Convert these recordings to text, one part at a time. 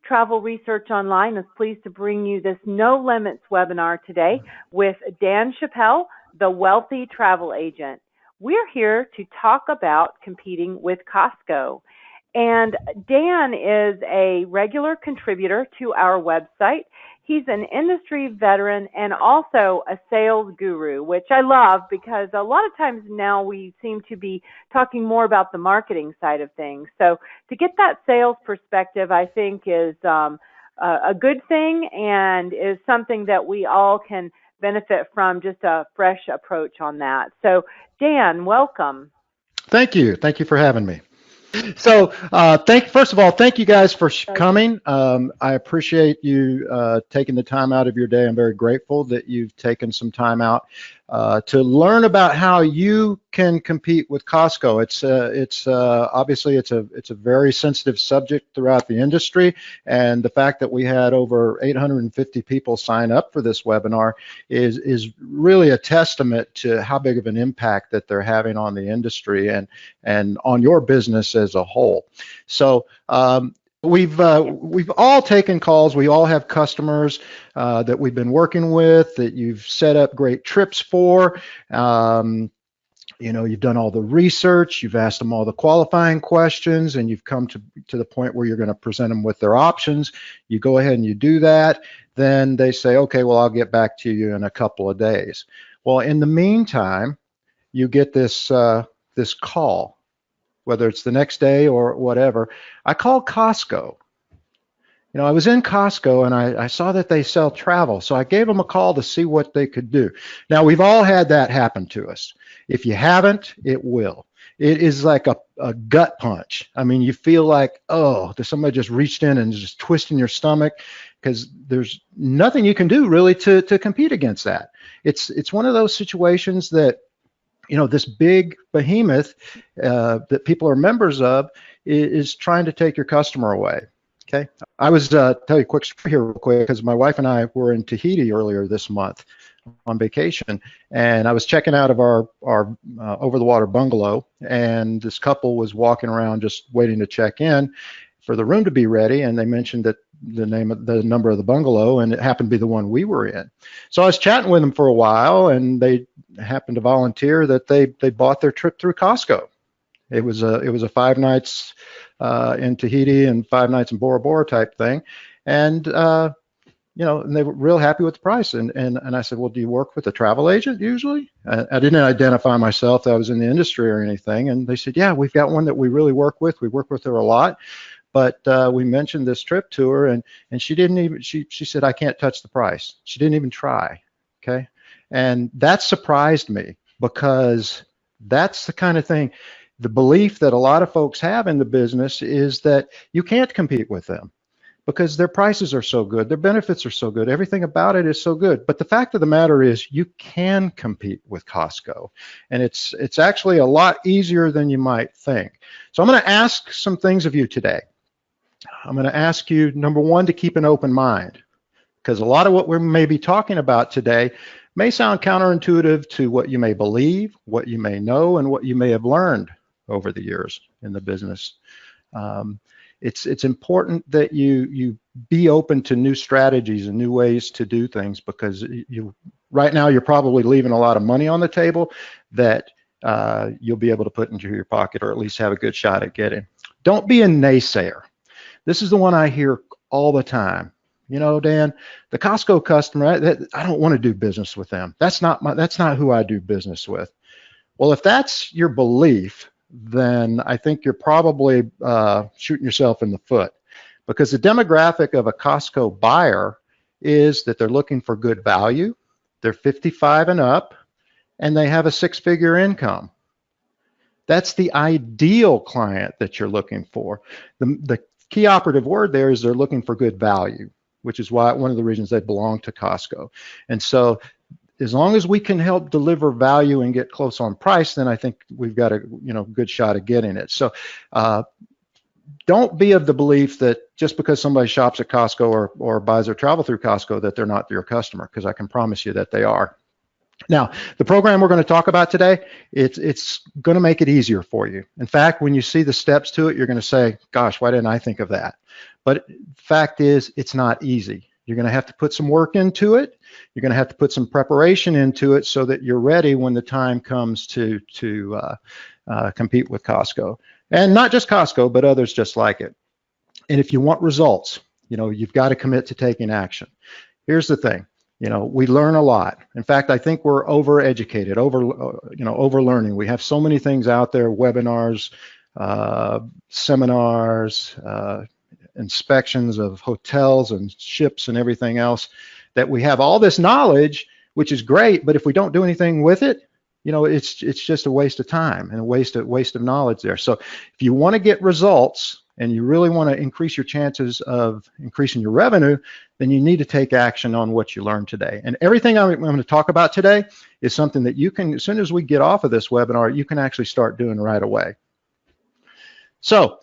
Travel Research Online is pleased to bring you this No Limits webinar today with Dan Chappelle, the Wealthy Travel Agent. We're here to talk about competing with Costco. And Dan is a regular contributor to our website. He's an industry veteran and also a sales guru, which I love because a lot of times now we seem to be talking more about the marketing side of things. So to get that sales perspective, I think is a good thing and is something that we all can benefit from, just a fresh approach on that. So Dan, welcome. Thank you. Thank you for having me. So first of all, thank you guys for coming. I appreciate you taking the time out of your day. I'm very grateful that you've taken some time out to learn about how you can compete with Costco. It's obviously it's a very sensitive subject throughout the industry, and the fact that we had over 850 people sign up for this webinar is really a testament to how big of an impact that they're having on the industry and on your business as a whole. So we've all taken calls. We all have customers that we've been working with that you've set up great trips for. You've done all the research, you've asked them all the qualifying questions, and you've come to the point where you're going to present them with their options. You go ahead and you do that. Then they say, okay, well, I'll get back to you in a couple of days. Well, in the meantime, you get this call, whether it's the next day or whatever. I called Costco. I was in Costco and I saw that they sell travel, so I gave them a call to see what they could do. Now, we've all had that happen to us. If you haven't, it will. It is like a gut punch. I mean, you feel like, oh, somebody just reached in and just twisting your stomach, because there's nothing you can do really to compete against that. It's one of those situations that, this big behemoth that people are members of is trying to take your customer away. Okay, I was tell you a quick story here real quick, because my wife and I were in Tahiti earlier this month on vacation, and I was checking out of our over the water bungalow, and this couple was walking around just waiting to check in for the room to be ready, and they mentioned that the number of the bungalow, and it happened to be the one we were in. So I was chatting with them for a while, and they happened to volunteer that they bought their trip through Costco. It was a 5 nights in Tahiti and 5 nights in Bora Bora type thing, and and they were real happy with the price. And I said, well, do you work with a travel agent usually? I didn't identify myself that I was in the industry or anything, and they said, yeah, we've got one that we really work with. We work with her a lot. But we mentioned this trip to her, and she didn't even, she said, I can't touch the price. She didn't even try, okay? And that surprised me, because that's the kind of thing, the belief that a lot of folks have in the business is that you can't compete with them because their prices are so good, their benefits are so good, everything about it is so good. But the fact of the matter is you can compete with Costco, and it's actually a lot easier than you might think. So I'm going to ask some things of you today. I'm going to ask you, number one, to keep an open mind, because a lot of what we may be talking about today may sound counterintuitive to what you may believe, what you may know, and what you may have learned over the years in the business. It's important that you be open to new strategies and new ways to do things, because right now you're probably leaving a lot of money on the table that you'll be able to put into your pocket, or at least have a good shot at getting. Don't be a naysayer. This is the one I hear all the time. Dan, the Costco customer, I don't want to do business with them. That's not who I do business with. Well, if that's your belief, then I think you're probably shooting yourself in the foot, because the demographic of a Costco buyer is that they're looking for good value, they're 55 and up, and they have a 6-figure income. That's the ideal client that you're looking for. The key operative word there is they're looking for good value, which is why one of the reasons they belong to Costco. And so as long as we can help deliver value and get close on price, then I think we've got a good shot at getting it. So don't be of the belief that just because somebody shops at Costco or buys their travel through Costco that they're not your customer, because I can promise you that they are. Now, the program we're going to talk about today, it's going to make it easier for you. In fact, when you see the steps to it, you're going to say, gosh, why didn't I think of that? But the fact is, it's not easy. You're going to have to put some work into it. You're going to have to put some preparation into it so that you're ready when the time comes to compete with Costco. And not just Costco, but others just like it. And if you want results, you've got to commit to taking action. Here's the thing. We learn a lot. In fact, I think we're overeducated, over learning. We have so many things out there, webinars, seminars, inspections of hotels and ships and everything else, that we have all this knowledge, which is great, but if we don't do anything with it, it's just a waste of time and a waste of knowledge there. So if you want to get results and you really want to increase your chances of increasing your revenue, then you need to take action on what you learned today. And everything I'm going to talk about today is something that you can, as soon as we get off of this webinar, you can actually start doing right away. So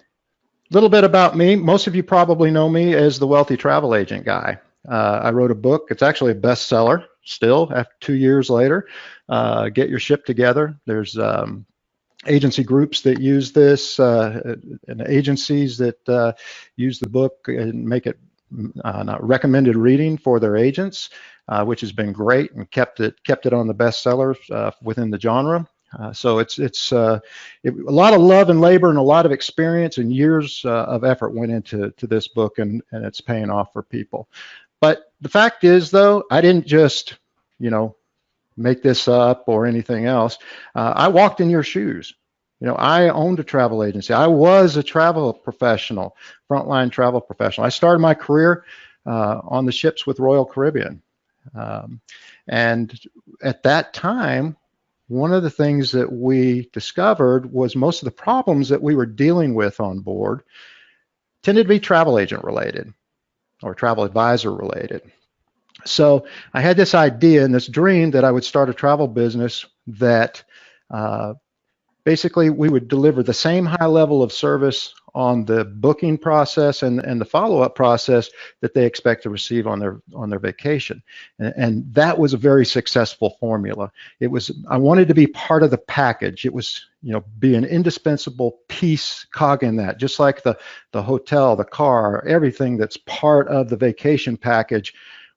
a little bit about me. Most of you probably know me as the Wealthy Travel Agent guy. I wrote a book. It's actually a bestseller still after 2 years later. Get Your Ship Together. There's agency groups that use this and agencies that use the book and make it recommended reading for their agents, which has been great and kept it on the bestsellers within the genre. So it's a lot of love and labor and a lot of experience and years of effort went into this book, and it's paying off for people. But the fact is, though, I didn't just make this up or anything else. I walked in your shoes. I owned a travel agency. I was a travel professional, frontline travel professional. I started my career on the ships with Royal Caribbean. And at that time, one of the things that we discovered was most of the problems that we were dealing with on board tended to be travel agent related or travel advisor related. So I had this idea and this dream that I would start a travel business that basically we would deliver the same high level of service on the booking process and the follow-up process that they expect to receive on their vacation. And that was a very successful formula. I wanted to be part of the package. It was, be an indispensable piece, cog in that, just like the hotel, the car, everything that's part of the vacation package.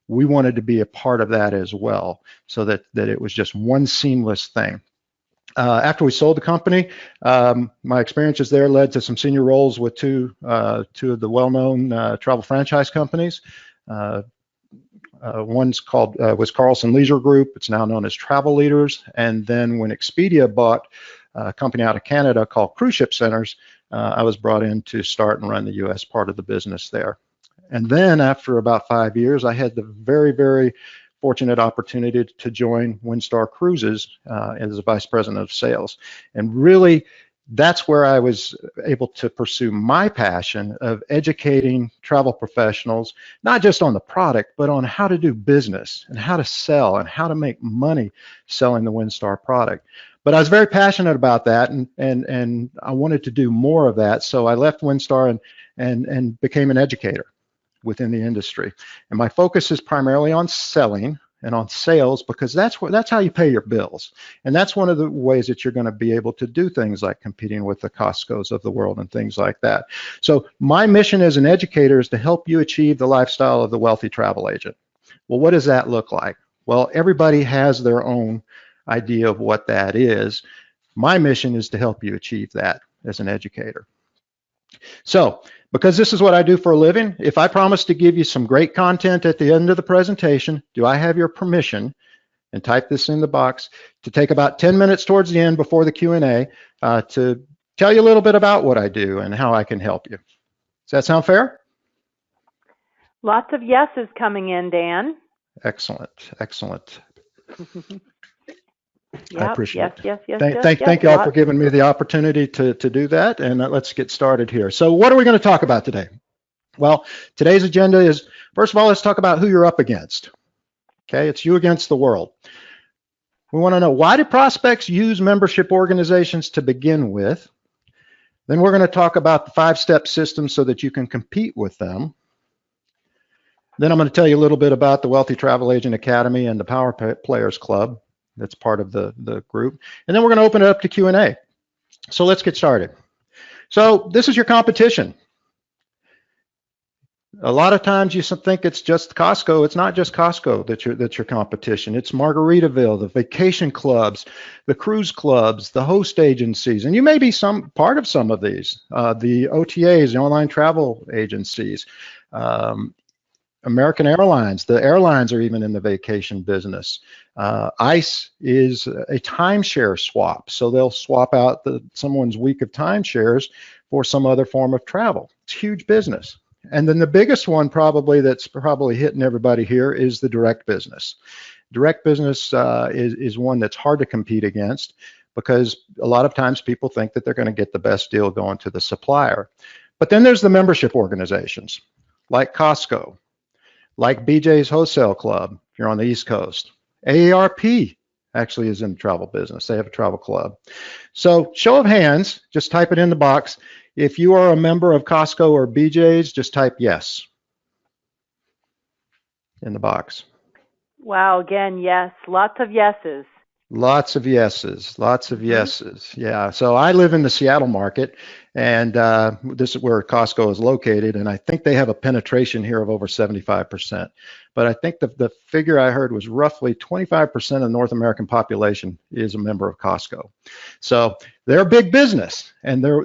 We wanted to be a part of that as well, so that it was just one seamless thing. After we sold the company, my experiences there led to some senior roles with two of the well-known travel franchise companies. One's was Carlson Leisure Group. It's now known as Travel Leaders. And then when Expedia bought a company out of Canada called Cruise Ship Centers, I was brought in to start and run the U.S. part of the business there. And then after about 5 years, I had the very, very fortunate opportunity to join Windstar Cruises as a vice president of sales. And really, that's where I was able to pursue my passion of educating travel professionals, not just on the product, but on how to do business and how to sell and how to make money selling the Windstar product. But I was very passionate about that, and I wanted to do more of that. So I left Windstar and became an educator within the industry. And my focus is primarily on selling and on sales, because that's how you pay your bills. And that's one of the ways that you're going to be able to do things like competing with the Costcos of the world and things like that. So my mission as an educator is to help you achieve the lifestyle of the wealthy travel agent. Well, what does that look like? Well, everybody has their own idea of what that is. My mission is to help you achieve that as an educator. So, because this is what I do for a living, if I promise to give you some great content at the end of the presentation, do I have your permission, and type this in the box, to take about 10 minutes towards the end before the Q&A to tell you a little bit about what I do and how I can help you? Does that sound fair? Lots of yeses coming in, Dan. Excellent, excellent. Yep, I appreciate yes, it. Thank you all for giving me the opportunity to do that, and let's get started here. So what are we going to talk about today? Well, today's agenda is, first of all, let's talk about who you're up against. Okay, it's you against the world. We want to know, why do prospects use membership organizations to begin with? Then we're going to talk about the 5-step system so that you can compete with them. Then I'm going to tell you a little bit about the Wealthy Travel Agent Academy and the Power Players Club. That's part of the group. And then we're going to open it up to Q&A. So let's get started. So this is your competition. A lot of times you think it's just Costco. It's not just Costco that's your competition. It's Margaritaville, the vacation clubs, the cruise clubs, the host agencies, and you may be some part of some of these. The OTAs, the online travel agencies, um, American Airlines. The airlines are even in the vacation business. ICE is a timeshare swap, so they'll swap out someone's week of timeshares for some other form of travel. It's huge business. And then the biggest one that's probably hitting everybody here is the direct business. Direct business is one that's hard to compete against because a lot of times people think that they're going to get the best deal going to the supplier. But then there's the membership organizations like Costco, like BJ's Wholesale Club, if you're on the East Coast. AARP actually is in the travel business. They have a travel club. So show of hands, just type it in the box. If you are a member of Costco or BJ's, just type yes in the box. Wow, again, yes, lots of yeses. Lots of yeses, lots of yeses. Yeah, so I live in the Seattle market, and this is where Costco is located, and I think they have a penetration here of over 75%. But I think the figure I heard was roughly 25% of the North American population is a member of Costco. So they're a big business, and they're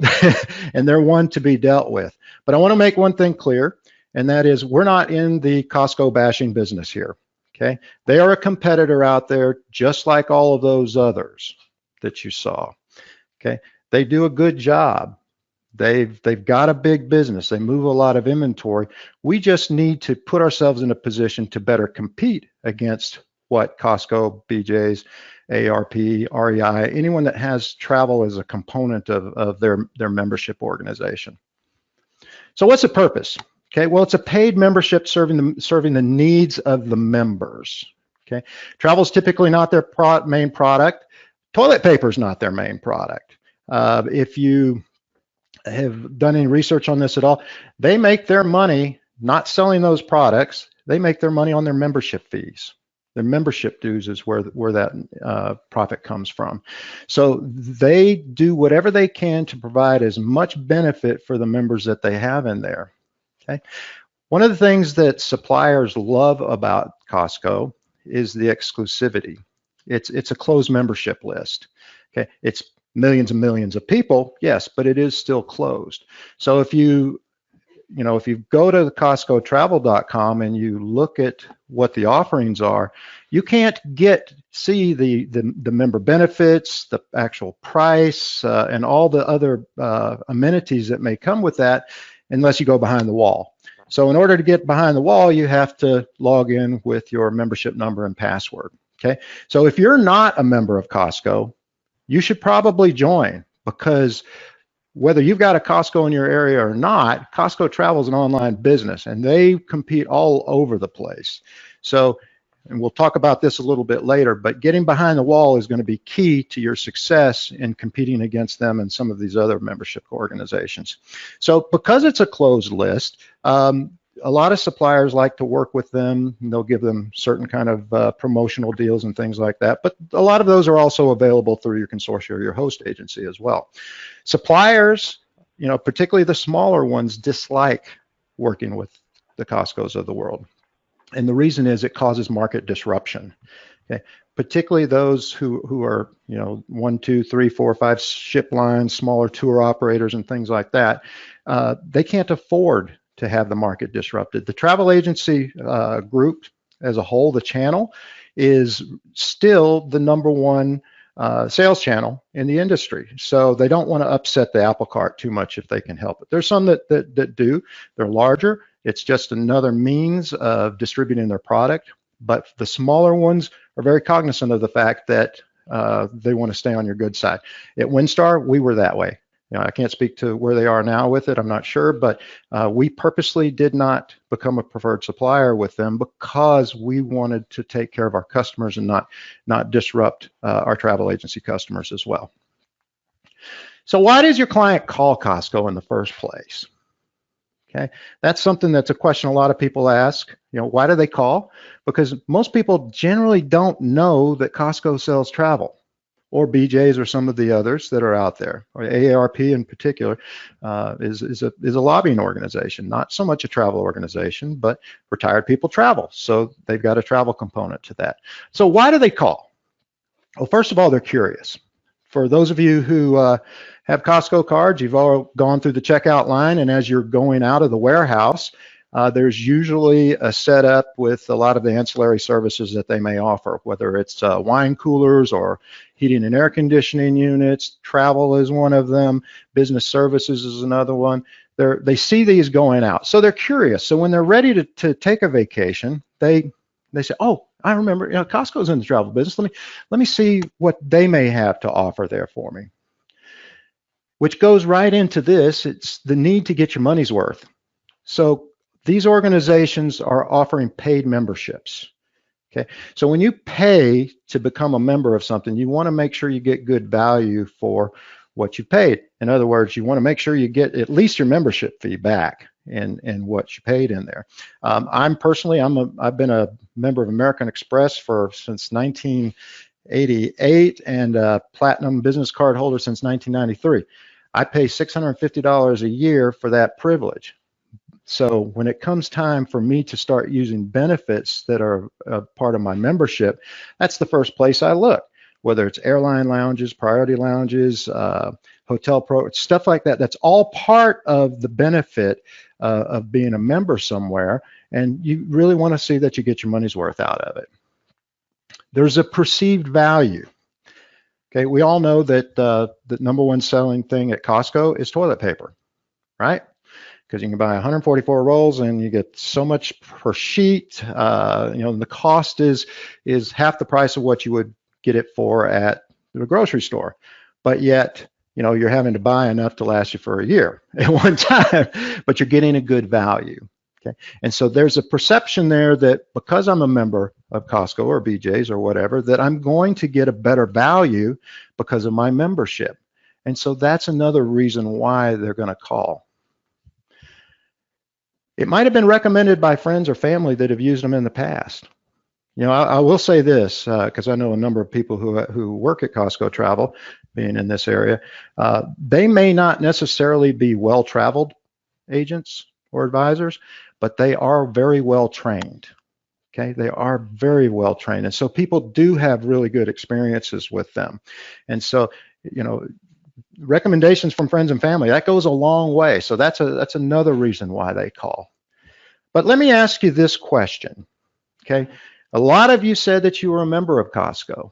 and they're one to be dealt with. But I want to make one thing clear, and that is we're not in the Costco bashing business here. Okay, they are a competitor out there, just like all of those others that you saw. Okay, they do a good job. They've got a big business. They move a lot of inventory. We just need to put ourselves in a position to better compete against what Costco, BJ's, ARP, REI, anyone that has travel as a component of their membership organization. So what's the purpose? Okay, well, it's a paid membership serving the needs of the members. Okay, travel is typically not their main product. Toilet paper is not their main product. If you have done any research on this at all, they make their money not selling those products. They make their money on their membership fees. Their membership dues is where that profit comes from. So they do whatever they can to provide as much benefit for the members that they have in there. Okay. One of the things that suppliers love about Costco is the exclusivity. It's a closed membership list. Okay, it's millions and millions of people, yes, but it is still closed. So if you go to the CostcoTravel.com and you look at what the offerings are, you can't see the member benefits, the actual price, and all the other amenities that may come with that unless you go behind the wall. So in order to get behind the wall, you have to log in with your membership number and password. Okay, so if you're not a member of Costco, you should probably join, because whether you've got a Costco in your area or not, Costco Travel is an online business and they compete all over the place. So, and we'll talk about this a little bit later, but getting behind the wall is going to be key to your success in competing against them and some of these other membership organizations. So because it's a closed list, a lot of suppliers like to work with them. They'll give them certain kind of promotional deals and things like that, but a lot of those are also available through your consortium or your host agency as well. Suppliers, particularly the smaller ones, dislike working with the Costcos of the world. And the reason is it causes market disruption. Okay, particularly those who are 1, 2, 3, 4, 5 ship lines, smaller tour operators and things like that. They can't afford to have the market disrupted. The travel agency group as a whole, the channel, is still the #1 sales channel in the industry. So they don't want to upset the apple cart too much if they can help it. There's some that do. They're larger. It's just another means of distributing their product. But the smaller ones are very cognizant of the fact that they want to stay on your good side. At WinStar, we were that way. I can't speak to where they are now with it. I'm not sure, but we purposely did not become a preferred supplier with them because we wanted to take care of our customers and not disrupt our travel agency customers as well. So why does your client call Costco in the first place? Okay, that's something that's a question a lot of people ask. Why do they call? Because most people generally don't know that Costco sells travel, or BJ's or some of the others that are out there. Or AARP in particular is a lobbying organization, not so much a travel organization, but retired people travel. So they've got a travel component to that. So why do they call? Well, first of all, they're curious. For those of you who have Costco cards, you've all gone through the checkout line, and as you're going out of the warehouse, there's usually a setup with a lot of the ancillary services that they may offer, whether it's wine coolers or heating and air conditioning units. Travel is one of them. Business services is another one. They see these going out, so they're curious. So when they're ready to take a vacation, they say, "Oh, I remember, Costco's in the travel business. Let me see what they may have to offer there for me." Which goes right into this. It's the need to get your money's worth. So these organizations are offering paid memberships. Okay, so when you pay to become a member of something, you want to make sure you get good value for what you paid. In other words, you want to make sure you get at least your membership fee back and what you paid in there. I've been a member of American Express since 1988 and a platinum business card holder since 1993. I pay $650 a year for that privilege. So when it comes time for me to start using benefits that are a part of my membership, that's the first place I look, whether it's airline lounges, priority lounges, hotel pro, stuff like that. That's all part of the benefit of being a member somewhere, and you really want to see that you get your money's worth out of it. There's a perceived value. Okay, we all know that the number one selling thing at Costco is toilet paper, right? Because you can buy 144 rolls and you get so much per sheet. The cost is half the price of what you would get it for at the grocery store, but yet you're having to buy enough to last you for a year at one time, but you're getting a good value. Okay, and so there's a perception there that because I'm a member of Costco or BJ's or whatever, that I'm going to get a better value because of my membership, and so that's another reason why they're going to call. It might have been recommended by friends or family that have used them in the past. I will say this because I know a number of people who work at Costco Travel, being in this area. They may not necessarily be well-traveled agents or advisors, but they are very well trained. Okay, they are very well trained, and so people do have really good experiences with them. And so, recommendations from friends and family, that goes a long way. So that's another reason why they call. But let me ask you this question. Okay, a lot of you said that you were a member of Costco.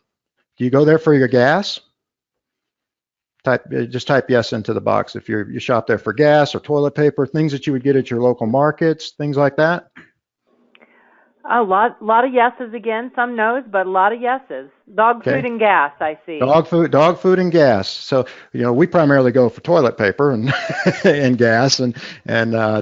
Do you go there for your gas? Just type yes into the box if you shop there for gas or toilet paper, things that you would get at your local markets, things like that. A lot of yeses again, some no's, but a lot of yeses. Dog food and gas, I see. Dog food and gas. So, we primarily go for toilet paper and and gas and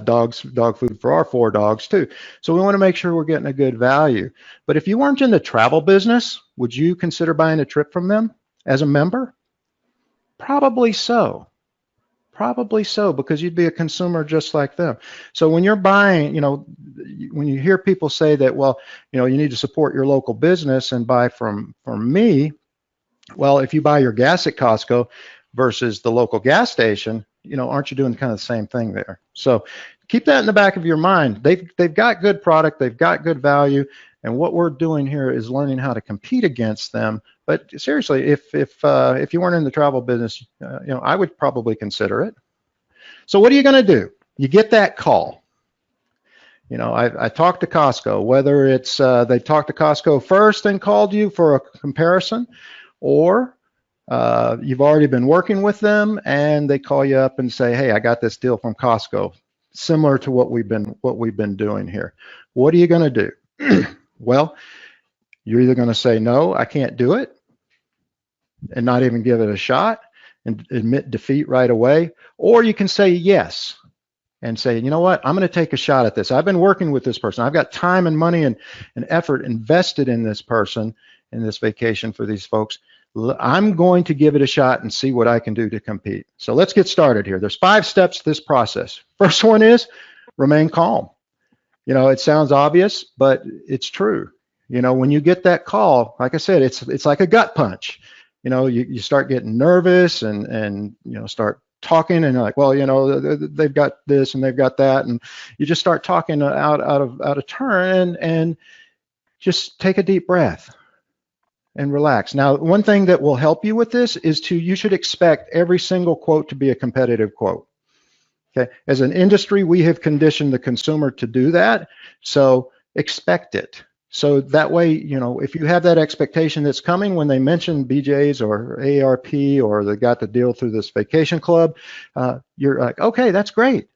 dog food for our 4 dogs too. So we want to make sure we're getting a good value. But if you weren't in the travel business, would you consider buying a trip from them as a member? Probably so. Probably so, because you'd be a consumer just like them. So when you're buying, when you hear people say that, well, you need to support your local business and buy from me, well, if you buy your gas at Costco versus the local gas station, aren't you doing kind of the same thing there? So keep that in the back of your mind. They've got good product, they've got good value, and what we're doing here is learning how to compete against them. But seriously, if you weren't in the travel business, I would probably consider it. So what are you going to do? You get that call. I talked to Costco, whether it's they talked to Costco first and called you for a comparison, or you've already been working with them and they call you up and say, hey, I got this deal from Costco, similar to what we've been doing here. What are you going to do? Well, you're either going to say, no, I can't do it, and not even give it a shot and admit defeat right away, or you can say yes and say, you know what, I'm going to take a shot at this. I've been working with this person. I've got time and money and effort invested in this person, in this vacation for these folks. I'm going to give it a shot and see what I can do to compete. So let's get started here. There's 5 steps to this process. First one is remain calm. It sounds obvious, but it's true. When you get that call, like I said, it's like a gut punch. you start getting nervous and start talking and like, well, they've got this and they've got that, and you just start talking out of turn, and just take a deep breath and relax. Now, one thing that will help you with this is you should expect every single quote to be a competitive quote. Okay, as an industry, we have conditioned the consumer to do that, so expect it. So that way, if you have that expectation that's coming when they mention BJ's or AARP or they got the deal through this vacation club, you're like, okay, that's great.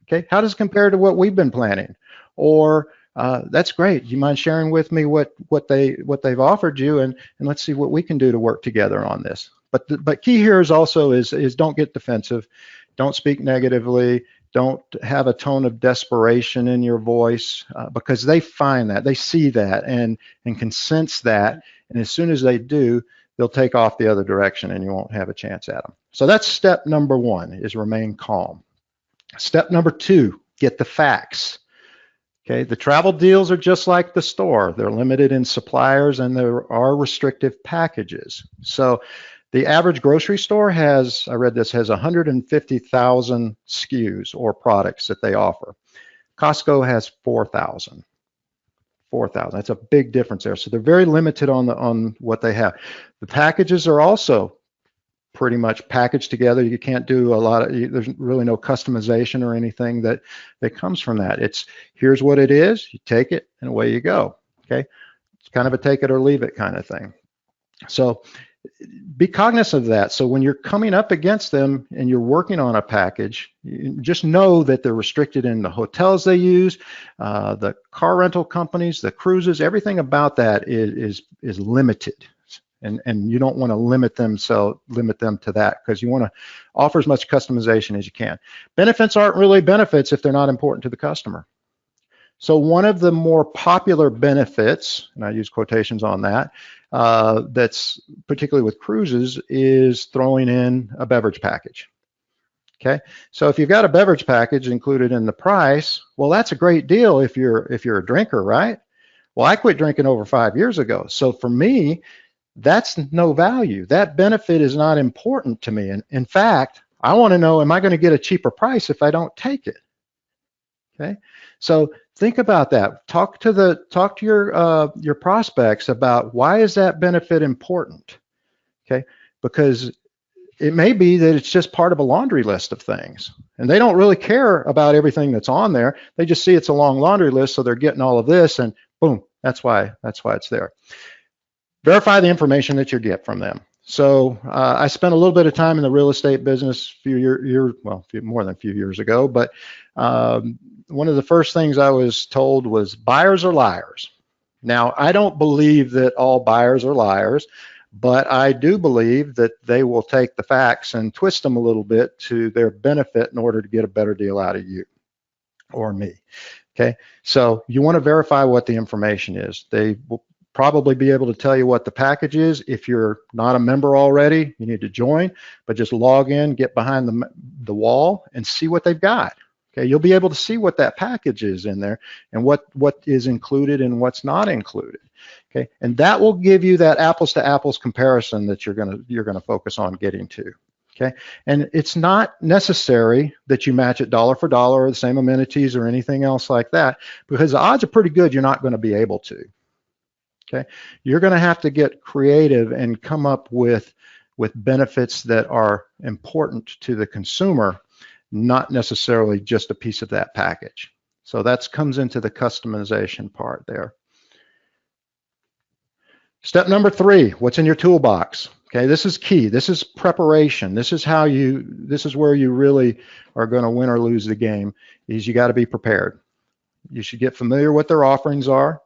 Okay, how does it compare to what we've been planning? Or that's great. You mind sharing with me what they've offered you, and let's see what we can do to work together on this. But key here is also is don't get defensive, don't speak negatively, don't have a tone of desperation in your voice, because they find that, they see that, and can sense that, and as soon as they do, they'll take off the other direction, and you won't have a chance at them. So that's step number one, is remain calm. Step number two, get the facts. Okay, the travel deals are just like the store. They're limited in suppliers and there are restrictive packages. So the average grocery store has, I read this, has 150,000 SKUs or products that they offer. Costco has 4,000. 4,000. That's a big difference there. So they're very limited on what they have. The packages are also pretty much packaged together. You can't do a lot of, there's really no customization or anything that comes from that. It's, here's what it is, you take it and away you go. Okay, it's kind of a take it or leave it kind of thing. So be cognizant of that. So when you're coming up against them and you're working on a package, just know that they're restricted in the hotels they use, the car rental companies, the cruises, everything about that is limited. And you don't want to limit them to that, because you want to offer as much customization as you can. Benefits aren't really benefits if they're not important to the customer. So one of the more popular benefits, and I use quotations on that, that's particularly with cruises, is throwing in a beverage package. Okay, so if you've got a beverage package included in the price, well, that's a great deal if you're a drinker, right? Well, I quit drinking over 5 years ago, so for me, that's no value. That benefit is not important to me. And in fact, I want to know, am I going to get a cheaper price if I don't take it? Okay, so think about that. Talk to your prospects about, why is that benefit important? Okay, because it may be that it's just part of a laundry list of things, and they don't really care about everything that's on there. They just see it's a long laundry list, so they're getting all of this, and boom, that's why it's there. Verify the information that you get from them. So I spent a little bit of time in the real estate business more than a few years ago, but one of the first things I was told was, buyers are liars. Now, I don't believe that all buyers are liars, but I do believe that they will take the facts and twist them a little bit to their benefit in order to get a better deal out of you or me. Okay, so you want to verify what the information is. They will probably be able to tell you what the package is. If you're not a member already, you need to join, but just log in, get behind the wall and see what they've got. Okay, you'll be able to see what that package is in there and what is included and what's not included. Okay, and that will give you that apples to apples comparison that you're gonna focus on getting to. Okay, and it's not necessary that you match it dollar for dollar or the same amenities or anything else like that, because the odds are pretty good you're not going to be able to. Okay, you're going to have to get creative and come up with benefits that are important to the consumer, not necessarily just a piece of that package. So that comes into the customization part there. Step number 3, what's in your toolbox? Okay, this is key. This is preparation. This is where you really are going to win or lose the game, is you got to be prepared. You should get familiar what their offerings are.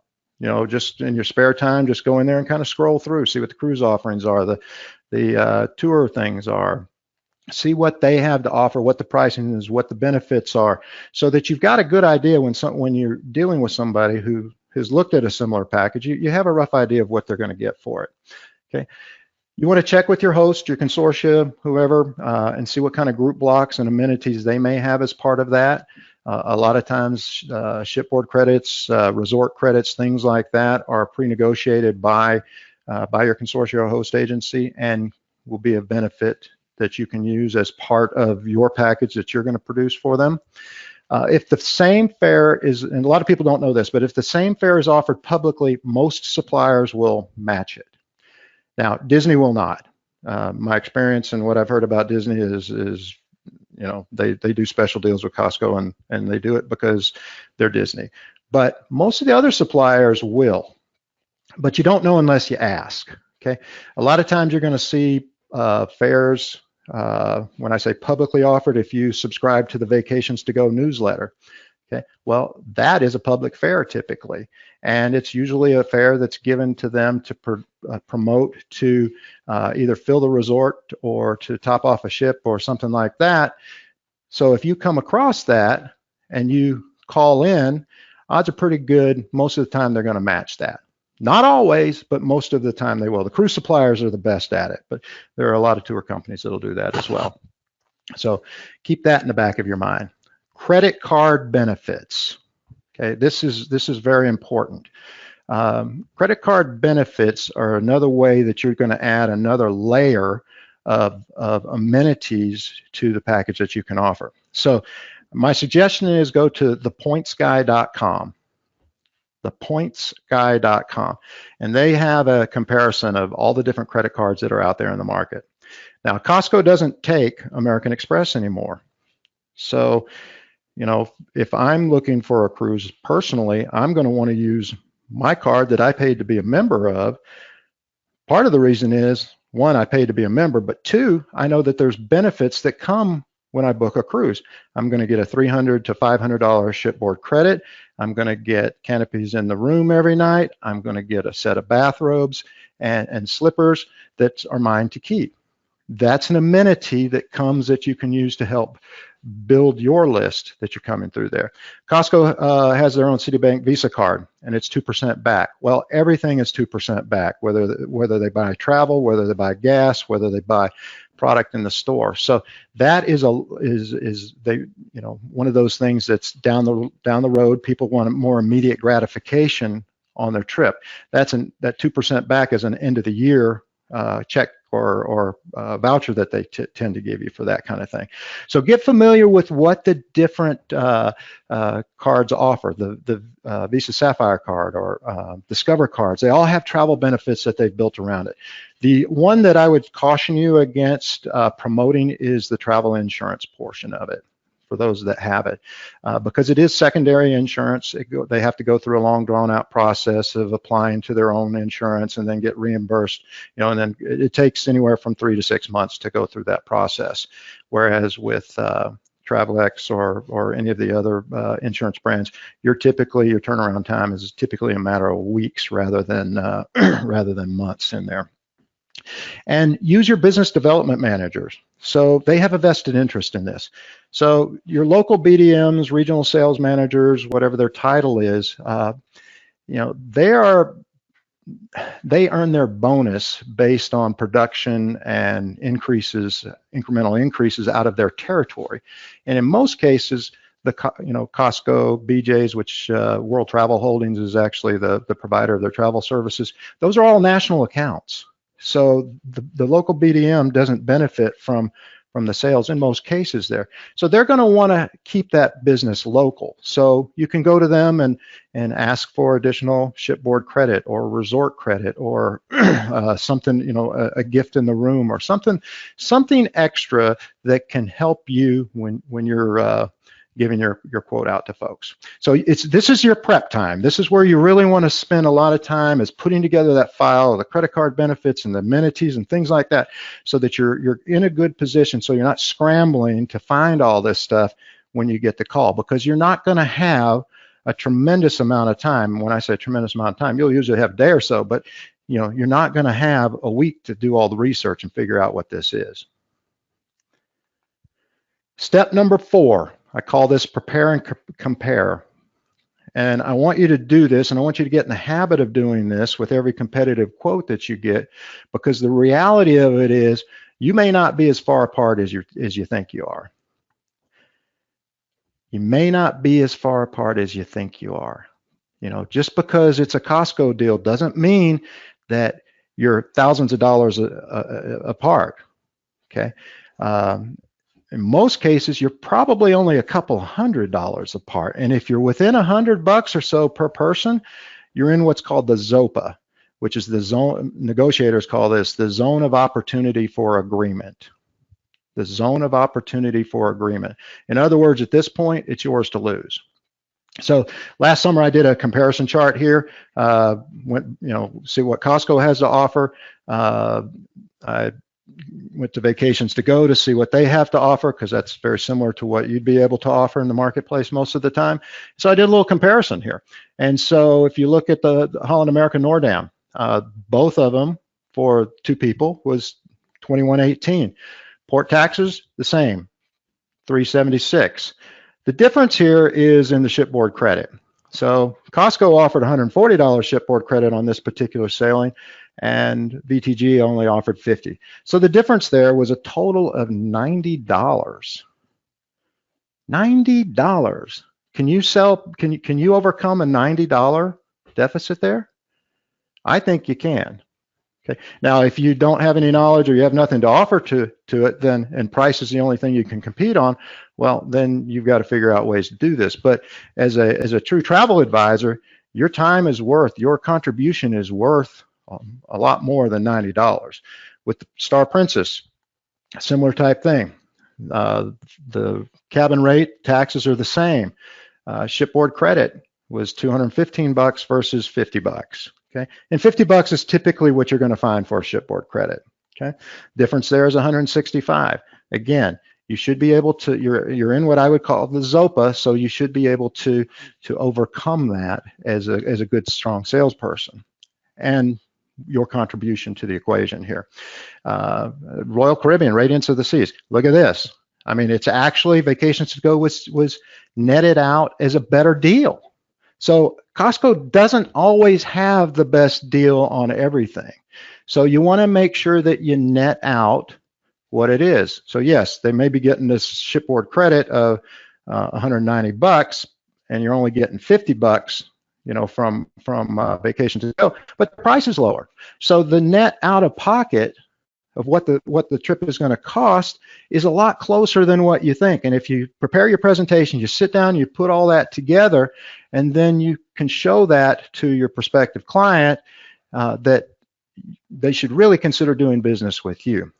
Just in your spare time, just go in there and kind of scroll through, see what the cruise offerings are, the tour things are, see what they have to offer, what the pricing is, what the benefits are, so that you've got a good idea when you're dealing with somebody who has looked at a similar package, you have a rough idea of what they're going to get for it. Okay, you want to check with your host, your consortia, whoever, and see what kind of group blocks and amenities they may have as part of that. A lot of times shipboard credits, resort credits, things like that are pre-negotiated by by your consortium or host agency and will be a benefit that you can use as part of your package that you're going to produce for them. If the same fare is, and a lot of people don't know this, but if the same fare is offered publicly, most suppliers will match it. Now, Disney will not. My experience and what I've heard about Disney is you know, they do special deals with Costco and they do it because they're Disney. But most of the other suppliers will, but you don't know unless you ask, okay? A lot of times you're going to see fares, when I say publicly offered, if you subscribe to the Vacations to Go newsletter, okay? Well, that is a public fare typically, and it's usually a fare that's given to them to promote to either fill the resort or to top off a ship or something like that. So if you come across that and you call in, odds are pretty good. Most of the time they're going to match that. Not always, but most of the time they will. The cruise suppliers are the best at it, but there are a lot of tour companies that'll do that as well. So keep that in the back of your mind. Credit card benefits. Okay, this is very important. Credit card benefits are another way that you're going to add another layer of amenities to the package that you can offer. So my suggestion is go to thepointsguy.com. thepointsguy.com, and they have a comparison of all the different credit cards that are out there in the market. Now, Costco doesn't take American Express anymore. So, you know, if I'm looking for a cruise personally, I'm going to want to use my card that I paid to be a member of. Part of the reason is, one, I paid to be a member, but two, I know that there's benefits that come when I book a cruise. I'm going to get a $300 to $500 shipboard credit. I'm going to get canopies in the room every night. I'm going to get a set of bathrobes and slippers that are mine to keep. That's an amenity that comes that you can use to help build your list that you're coming through there. Costco has their own Citibank Visa card, and it's 2% back. Well, everything is 2% back, whether they buy travel, whether they buy gas, whether they buy product in the store. So that is one of those things that's down the road. People want a more immediate gratification on their trip. That 2% back is an end of the year check or voucher that they tend to give you for that kind of thing. So get familiar with what the different cards offer. The Visa Sapphire card or Discover cards, they all have travel benefits that they've built around it. The one that I would caution you against promoting is the travel insurance portion of it, for those that have it, because it is secondary insurance. They have to go through a long drawn-out process of applying to their own insurance and then get reimbursed, and then it takes anywhere from 3 to 6 months to go through that process. Whereas with TravelX or any of the other insurance brands, your turnaround time is typically a matter of weeks rather than months in there. And use your business development managers. So they have a vested interest in this. So your local BDMs, regional sales managers, whatever their title is, they earn their bonus based on production and incremental increases out of their territory. And in most cases, Costco, BJ's, which World Travel Holdings is actually the provider of their travel services, those are all national accounts. So the local BDM doesn't benefit from the sales in most cases there. So they're going to want to keep that business local. So you can go to them and ask for additional shipboard credit or resort credit or something, a gift in the room or something extra that can help you when you're giving your quote out to folks. So this is your prep time. This is where you really want to spend a lot of time, is putting together that file of the credit card benefits and the amenities and things like that, so that you're in a good position, so you're not scrambling to find all this stuff when you get the call, because you're not going to have a tremendous amount of time. When I say tremendous amount of time, you'll usually have a day or so, but you're not going to have a week to do all the research and figure out what this is. Step number 4. I call this prepare and compare. And I want you to do this, and I want you to get in the habit of doing this with every competitive quote that you get, because the reality of it is you may not be as far apart as you think you are. You may not be as far apart as you think you are. Just because it's a Costco deal doesn't mean that you're thousands of dollars apart. Okay. In most cases, you're probably only a couple $100 apart. And if you're within $100 or so per person, you're in what's called the ZOPA, which is the zone, negotiators call this the zone of opportunity for agreement. The zone of opportunity for agreement. In other words, at this point, it's yours to lose. So last summer I did a comparison chart here, see what Costco has to offer. I went to Vacations to Go to see what they have to offer, because that's very similar to what you'd be able to offer in the marketplace most of the time. So I did a little comparison here. And so if you look at the Holland America Nordam, both of them for two people was $21.18. Port taxes, the same, $3.76. The difference here is in the shipboard credit. So Costco offered $140 shipboard credit on this particular sailing, and VTG only offered $50. So the difference there was a total of $90. $90. Can you overcome a $90 deficit there? I think you can. Okay. Now, if you don't have any knowledge or you have nothing to offer to it, then, and price is the only thing you can compete on, well, then you've got to figure out ways to do this. But as a true travel advisor, your time is worth, your contribution is worth a lot more than $90. With the Star Princess, similar type thing. The cabin rate, taxes are the same. Shipboard credit was $215 versus $50. Okay, and $50 is typically what you're going to find for a shipboard credit. Okay, difference there is $165. Again, you should be able to. You're in what I would call the ZOPA, so you should be able to overcome that as a good strong salesperson, and your contribution to the equation here. Royal Caribbean, Radiance of the Seas. Look at this. I mean, it's actually Vacations to Go was netted out as a better deal. So Costco doesn't always have the best deal on everything. So you want to make sure that you net out what it is. So yes, they may be getting this shipboard credit of $190, and you're only getting $50, from Vacations to Go, but the price is lower. So the net out of pocket of what the trip is going to cost is a lot closer than what you think. And if you prepare your presentation, you sit down, you put all that together, and then you can show that to your prospective client, that they should really consider doing business with you.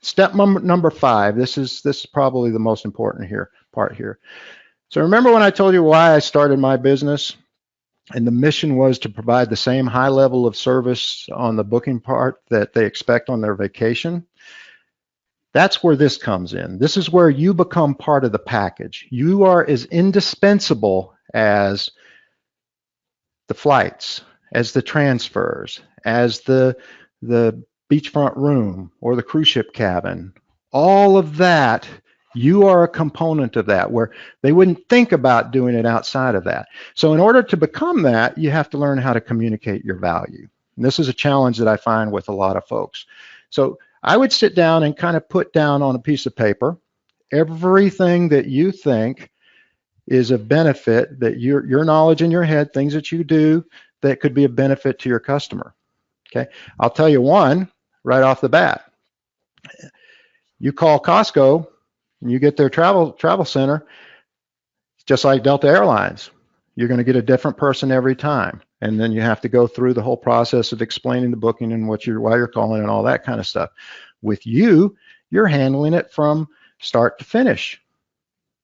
Step number 5. This is probably the most important part here. So remember when I told you why I started my business? And the mission was to provide the same high level of service on the booking part that they expect on their vacation. That's where this comes in. This is where you become part of the package. You are as indispensable as the flights, as the transfers, as the beachfront room or the cruise ship cabin. All of that, you are a component of that, where they wouldn't think about doing it outside of that. So in order to become that, you have to learn how to communicate your value. And this is a challenge that I find with a lot of folks. So I would sit down and kind of put down on a piece of paper everything that you think is a benefit, that your knowledge in your head, things that you do that could be a benefit to your customer. Okay, I'll tell you one right off the bat. You call Costco and you get their travel center, just like Delta Airlines. You're going to get a different person every time, and then you have to go through the whole process of explaining the booking and why you're calling and all that kind of stuff. With you, you're handling it from start to finish.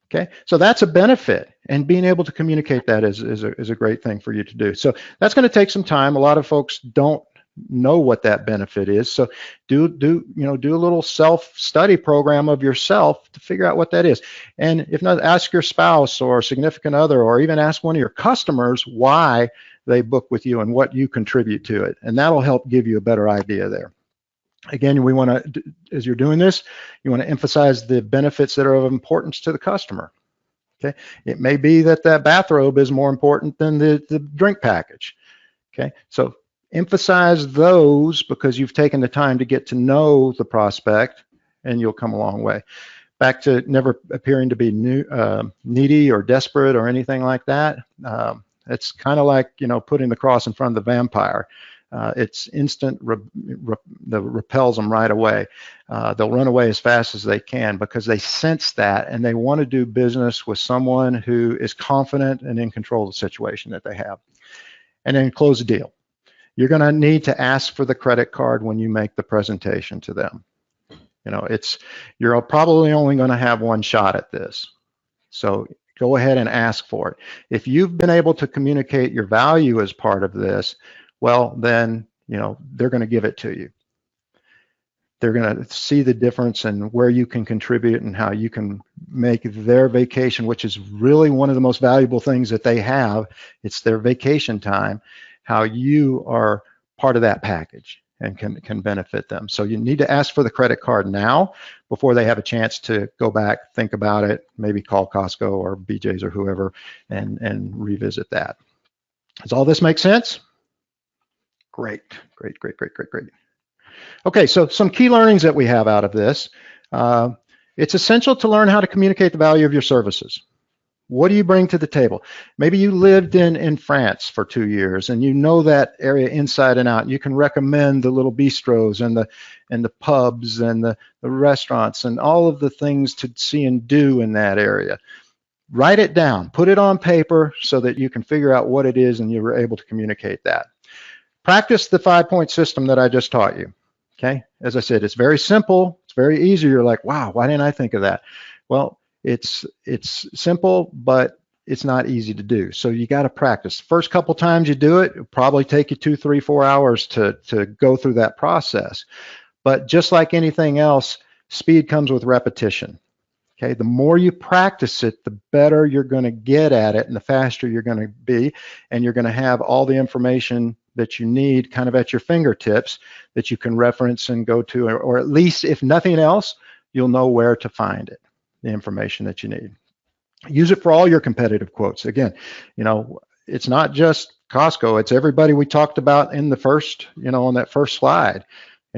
Okay, so that's a benefit, and being able to communicate that is a great thing for you to do. So that's going to take some time. A lot of folks don't know what that benefit is. So do a little self-study program of yourself to figure out what that is. And if not, ask your spouse or significant other, or even ask one of your customers why they book with you and what you contribute to it. And that'll help give you a better idea there. Again, we want to, as you're doing this, you want to emphasize the benefits that are of importance to the customer. Okay, it may be that bathrobe is more important than the drink package. Okay, so emphasize those, because you've taken the time to get to know the prospect, and you'll come a long way. Back to never appearing to be needy or desperate or anything like that. It's kind of like, putting the cross in front of the vampire. it's instant, that repels them right away. They'll run away as fast as they can because they sense that, and they want to do business with someone who is confident and in control of the situation that they have. And then close the deal. You're going to need to ask for the credit card when you make the presentation to them. You're probably only going to have one shot at this. So go ahead and ask for it. If you've been able to communicate your value as part of this, well, then, they're going to give it to you. They're going to see the difference in where you can contribute and how you can make their vacation, which is really one of the most valuable things that they have. It's their vacation time, how you are part of that package and can benefit them. So you need to ask for the credit card now before they have a chance to go back, think about it, maybe call Costco or BJ's or whoever and revisit that. Does all this make sense? Great. Okay, so some key learnings that we have out of this. It's essential to learn how to communicate the value of your services. What do you bring to the table? Maybe you lived in France for 2 years and you know that area inside and out. You can recommend the little bistros and the pubs and the restaurants and all of the things to see and do in that area. Write it down, put it on paper so that you can figure out what it is and you were able to communicate that. Practice the 5-point system that I just taught you. Okay, as I said, it's very simple, it's very easy. You're like, wow, why didn't I think of that? Well, it's simple, but it's not easy to do. So you got to practice. First couple times you do it, it'll probably take you 2, 3, 4 hours to go through that process. But just like anything else, speed comes with repetition. Okay, the more you practice it, the better you're going to get at it and the faster you're going to be, and you're going to have all the information that you need kind of at your fingertips that you can reference and go to, or at least if nothing else, you'll know where to find it, the information that you need. Use it for all your competitive quotes. Again, it's not just Costco, it's everybody we talked about in the first, on that first slide.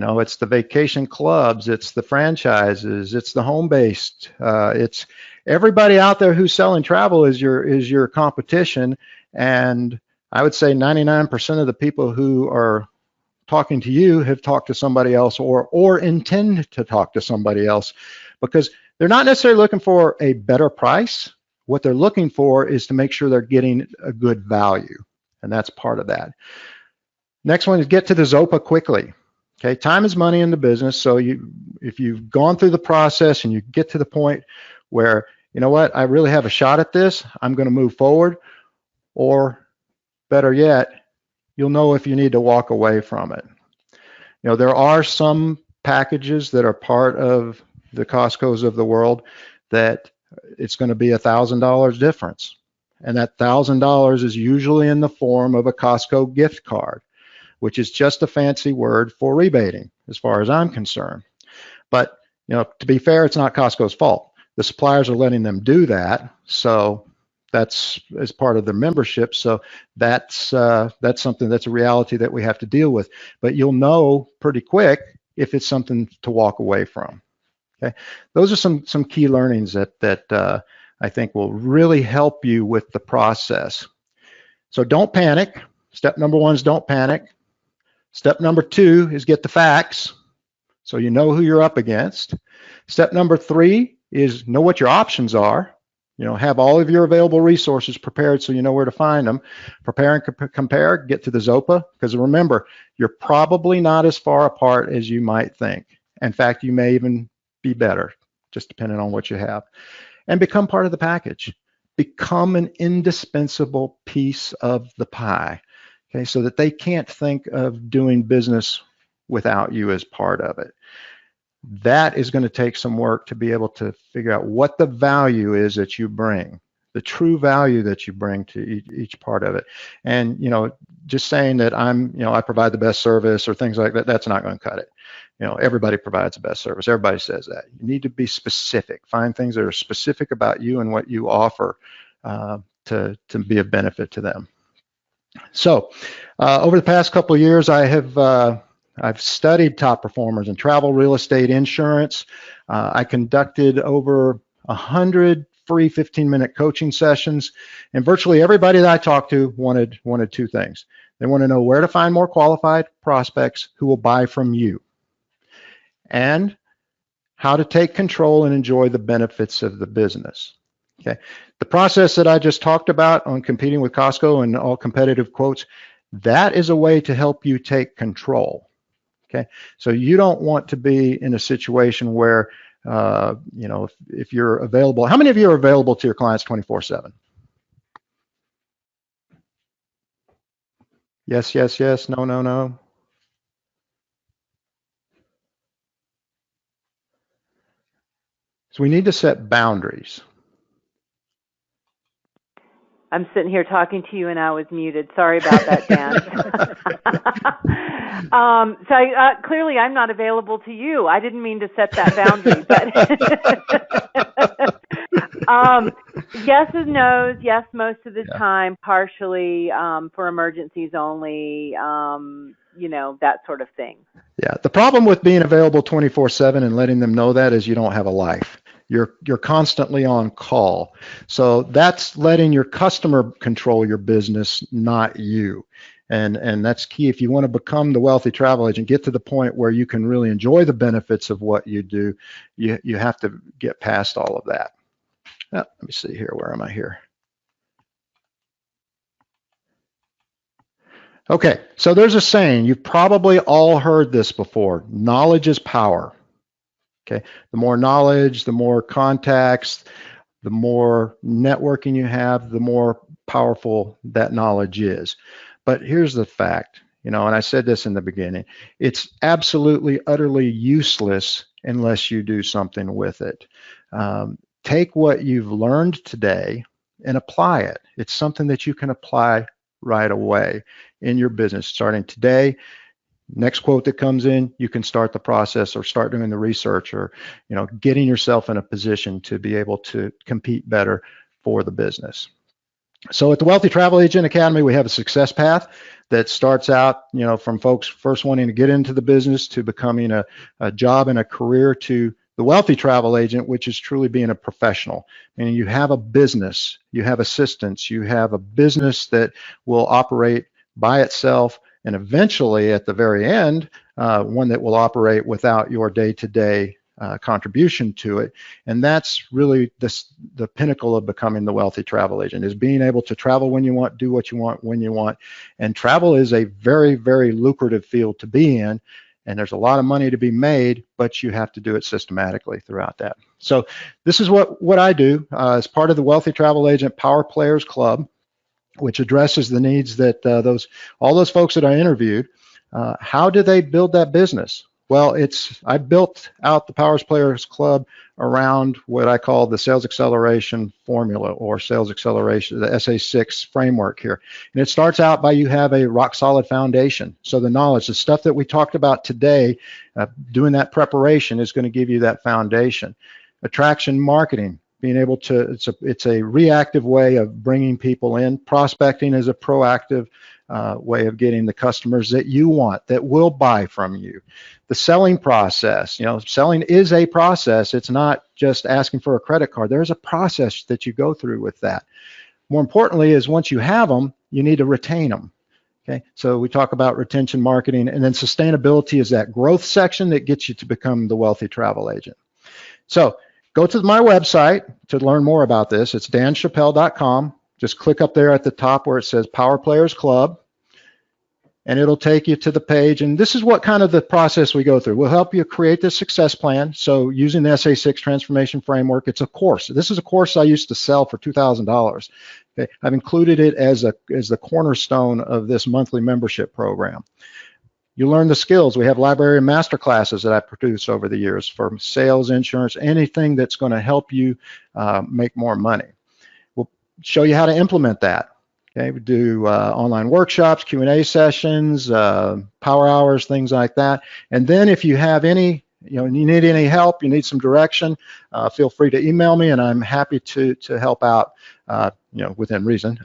It's the vacation clubs, it's the franchises, it's the home-based, it's everybody out there who's selling travel is your competition. And I would say 99% of the people who are talking to you have talked to somebody else or intend to talk to somebody else, because they're not necessarily looking for a better price. What they're looking for is to make sure they're getting a good value, and that's part of that. Next one is get to the ZOPA quickly. Okay, time is money in the business, so if you've gone through the process and you get to the point where, you know what, I really have a shot at this, I'm going to move forward, or better yet, you'll know if you need to walk away from it. There are some packages that are part of the Costco's of the world that it's going to be $1,000 difference. And that $1,000 is usually in the form of a Costco gift card, which is just a fancy word for rebating, as far as I'm concerned. But, to be fair, it's not Costco's fault. The suppliers are letting them do that, so that's as part of their membership. So that's something that's a reality that we have to deal with. But you'll know pretty quick if it's something to walk away from. Okay, those are some key learnings that I think will really help you with the process. So don't panic. Step number 1 is don't panic. Step number 2 is get the facts, so you know who you're up against. Step number 3 is know what your options are. Have all of your available resources prepared so you know where to find them. Prepare and compare, get to the ZOPA, because remember, you're probably not as far apart as you might think. In fact, you may even be better, just depending on what you have. And become part of the package. Become an indispensable piece of the pie, okay, so that they can't think of doing business without you as part of it. That is going to take some work to be able to figure out what the value is that you bring, the true value that you bring to each part of it. And, just saying that I provide the best service or things like that, that's not going to cut it. Everybody provides the best service. Everybody says that. You need to be specific. Find things that are specific about you and what you offer to be of benefit to them. So over the past couple of years, I've studied top performers in travel, real estate, insurance. I conducted over 100 free 15-minute coaching sessions. And virtually everybody that I talked to wanted two things. They want to know where to find more qualified prospects who will buy from you, and how to take control and enjoy the benefits of the business. Okay. The process that I just talked about on competing with Costco and all competitive quotes, that is a way to help you take control. Okay. So you don't want to be in a situation where, if you're available, how many of you are available to your clients 24/7? Yes, yes, yes, no, no, no. So we need to set boundaries. I'm sitting here talking to you and I was muted. Sorry about that, Dan. Clearly I'm not available to you. I didn't mean to set that boundary, but yes and no's, yes most of the time, partially, for emergencies only, that sort of thing. Yeah, the problem with being available 24/7 and letting them know that is you don't have a life. You're constantly on call. So that's letting your customer control your business, not you. And that's key. If you want to become the wealthy travel agent, get to the point where you can really enjoy the benefits of what you do, you have to get past all of that. Now, let me see here. Where am I here? Okay, so there's a saying. You've probably all heard this before. Knowledge is power. Okay, the more knowledge, the more contacts, the more networking you have, the more powerful that knowledge is. But here's the fact, and I said this in the beginning, it's absolutely, utterly useless unless you do something with it. Take what you've learned today and apply it. It's something that you can apply right away in your business, starting today. Next quote that comes in, you can start the process or start doing the research, or getting yourself in a position to be able to compete better for the business. So at the Wealthy Travel Agent Academy, we have a success path that starts out, from folks first wanting to get into the business to becoming a job and a career, to the wealthy travel agent, which is truly being a professional. Meaning you have a business, you have assistants, you have a business that will operate by itself, and eventually at the very end, one that will operate without your day-to-day contribution to it. And that's really the pinnacle of becoming the wealthy travel agent, is being able to travel when you want, do what you want, when you want. And travel is a very, very lucrative field to be in. And there's a lot of money to be made, but you have to do it systematically throughout that. So this is what I do as part of the Wealthy Travel Agent Power Players Club, which addresses the needs that all those folks that I interviewed. How do they build that business? Well, I built out the Power Players Club around what I call the sales acceleration formula, or sales acceleration, the SA6 framework here. And it starts out by, you have a rock solid foundation. So the knowledge, the stuff that we talked about today, doing that preparation is going to give you that foundation. Attraction marketing, being able to, it's a reactive way of bringing people in. Prospecting is a proactive way of getting the customers that you want, that will buy from you. The selling process, selling is a process. It's not just asking for a credit card. There's a process that you go through with that. More importantly is, once you have them, you need to retain them. Okay, so we talk about retention marketing, and then sustainability is that growth section that gets you to become the wealthy travel agent. So go to my website to learn more about this. It's danchappelle.com. Just click up there at the top where it says Power Players Club, and it'll take you to the page. And this is what kind of the process we go through. We'll help you create the success plan. So using the SA6 transformation framework, it's a course. This is a course I used to sell for $2,000. Okay, I've included it as the cornerstone of this monthly membership program. You learn the skills. We have library and master classes that I produce over the years for sales, insurance, anything that's going to help you make more money. We'll show you how to implement that. Okay, we do online workshops, Q&A sessions, power hours, things like that. And then if you have any, you need any help, you need some direction, feel free to email me, and I'm happy to help out, within reason,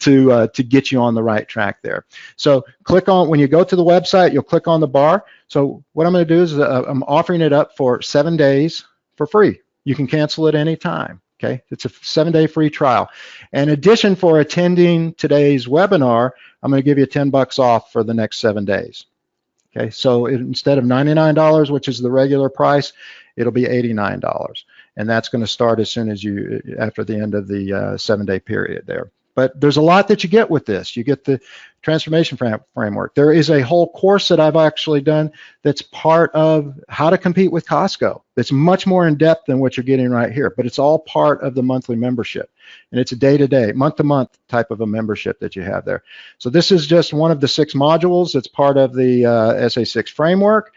to get you on the right track there. So click on, when you go to the website, you'll click on the bar. So what I'm going to do is I'm offering it up for 7 days for free. You can cancel at any time. Okay, it's a 7-day free trial. In addition, for attending today's webinar, I'm going to give you $10 off for the next 7 days. Okay, so instead of $99, which is the regular price, it'll be $89, and that's going to start as soon as after the end of the 7-day period there. But there's a lot that you get with this. You get the transformation framework. There is a whole course that I've actually done that's part of how to compete with Costco. It's much more in depth than what you're getting right here, but it's all part of the monthly membership. And it's a day-to-day, month-to-month type of a membership that you have there. So this is just one of the 6 modules that's part of the SA6 framework,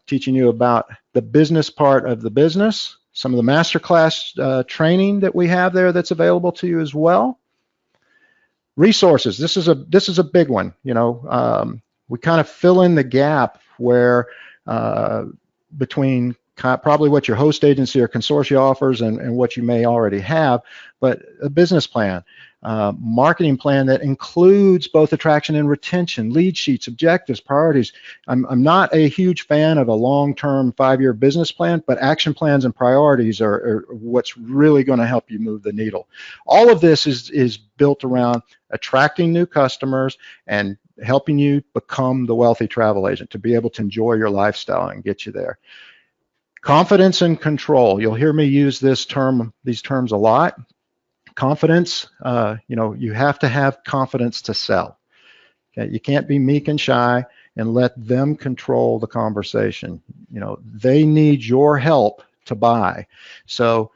teaching you about the business part of the business, some of the masterclass training that we have there that's available to you as well. Resources. This is a big one. We kind of fill in the gap where between probably what your host agency or consortia offers and what you may already have, but a business plan, marketing plan that includes both attraction and retention, lead sheets, objectives, priorities. I'm not a huge fan of a long-term 5-year business plan, but action plans and priorities are what's really going to help you move the needle. All of this is built around attracting new customers and helping you become the wealthy travel agent to be able to enjoy your lifestyle and get you there. Confidence and control. You'll hear me use these terms a lot. Confidence, you have to have confidence to sell. Okay? You can't be meek and shy and let them control the conversation. They need your help to buy. So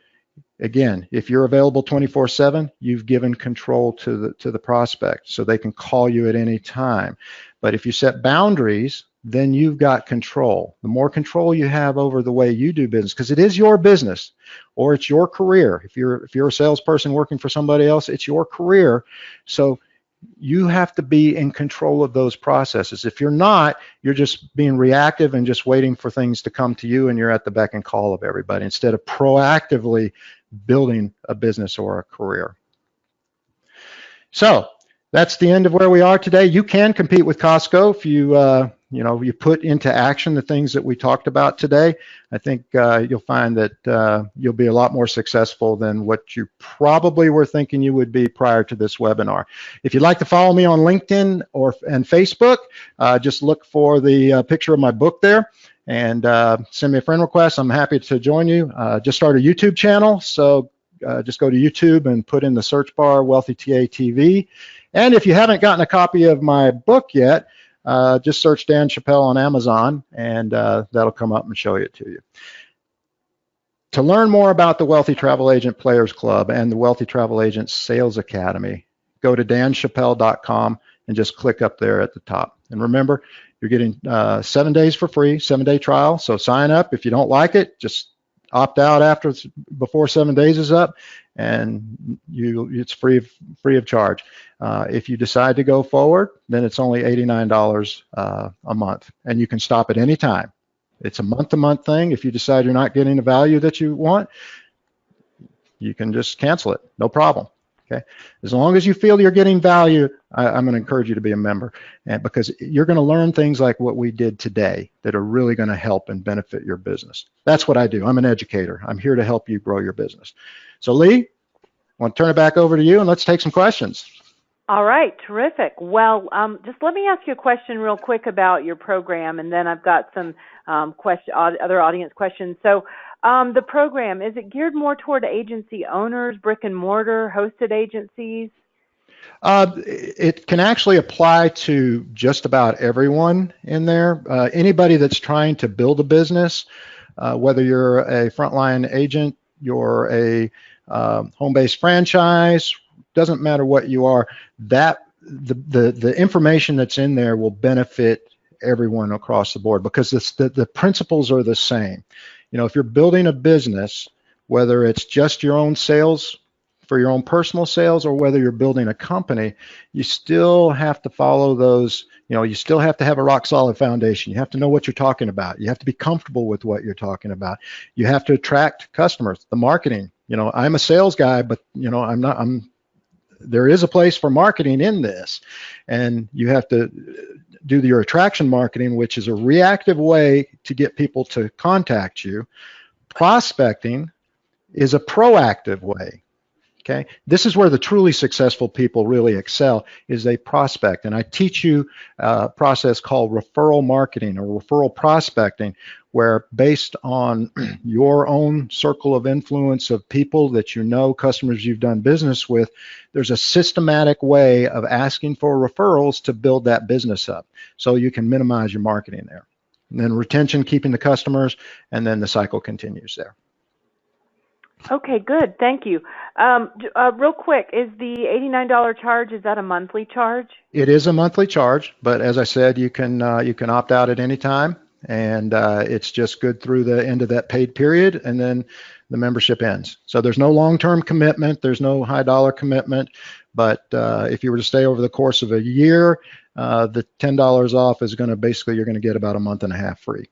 again, if you're available 24/7, you've given control to the prospect, so they can call you at any time. But if you set boundaries, then you've got control. The more control you have over the way you do business, because it is your business or it's your career. If you're a salesperson working for somebody else, it's your career. So you have to be in control of those processes. If you're not, you're just being reactive and just waiting for things to come to you, and you're at the beck and call of everybody instead of proactively building a business or a career. So that's the end of where we are today. You can compete with Costco if you put into action the things that we talked about today. I think you'll find that you'll be a lot more successful than what you probably were thinking you would be prior to this webinar. If you'd like to follow me on LinkedIn and Facebook, just look for the picture of my book there and send me a friend request. I'm happy to join you. Just start a YouTube channel, so just go to YouTube and put in the search bar Wealthy TA TV. And if you haven't gotten a copy of my book yet, just search Dan Chappelle on Amazon, and that'll come up and show it to you. To learn more about the Wealthy Travel Agent Players Club and the Wealthy Travel Agent Sales Academy, go to danchappelle.com and just click up there at the top. And remember, you're getting 7 days for free, 7-day trial. So sign up. If you don't like it, just opt out before 7 days is up, and it's free of charge. If you decide to go forward, then it's only $89 a month, and you can stop at any time. It's a month-to-month thing. If you decide you're not getting the value that you want, you can just cancel it, no problem. Okay, as long as you feel you're getting value, I'm going to encourage you to be a member, because you're going to learn things like what we did today that are really going to help and benefit your business. That's what I do. I'm an educator. I'm here to help you grow your business. So Lee, I want to turn it back over to you, and let's take some questions. All right, terrific. Well, just let me ask you a question real quick about your program, and then I've got some other audience questions. So the program, is it geared more toward agency owners, brick and mortar, hosted agencies? It can actually apply to just about everyone in there. Anybody that's trying to build a business, whether you're a frontline agent, you're a home-based franchise, doesn't matter what you are, that the information that's in there will benefit everyone across the board, because the principles are the same. If you're building a business, whether it's just your own sales for your own personal sales or whether you're building a company, you still have to follow those. You still have to have a rock solid foundation. You have to know what you're talking about. You have to be comfortable with what you're talking about. You have to attract customers, the marketing. I'm a sales guy, but there is a place for marketing in this, and you have to do your attraction marketing, which is a reactive way to get people to contact you. Prospecting is a proactive way. Okay, this is where the truly successful people really excel, is they prospect. And I teach you a process called referral marketing or referral prospecting, where based on your own circle of influence of people that you know, customers you've done business with, there's a systematic way of asking for referrals to build that business up so you can minimize your marketing there. And then retention, keeping the customers, and then the cycle continues there. Okay, good. Thank you. Real quick, is the $89 charge, is that a monthly charge? It is a monthly charge, but as I said, you can opt out at any time, and it's just good through the end of that paid period, and then the membership ends. So there's no long-term commitment, there's no high dollar commitment, but if you were to stay over the course of a year, the $10 off is going to basically, you're going to get about a month and a half free.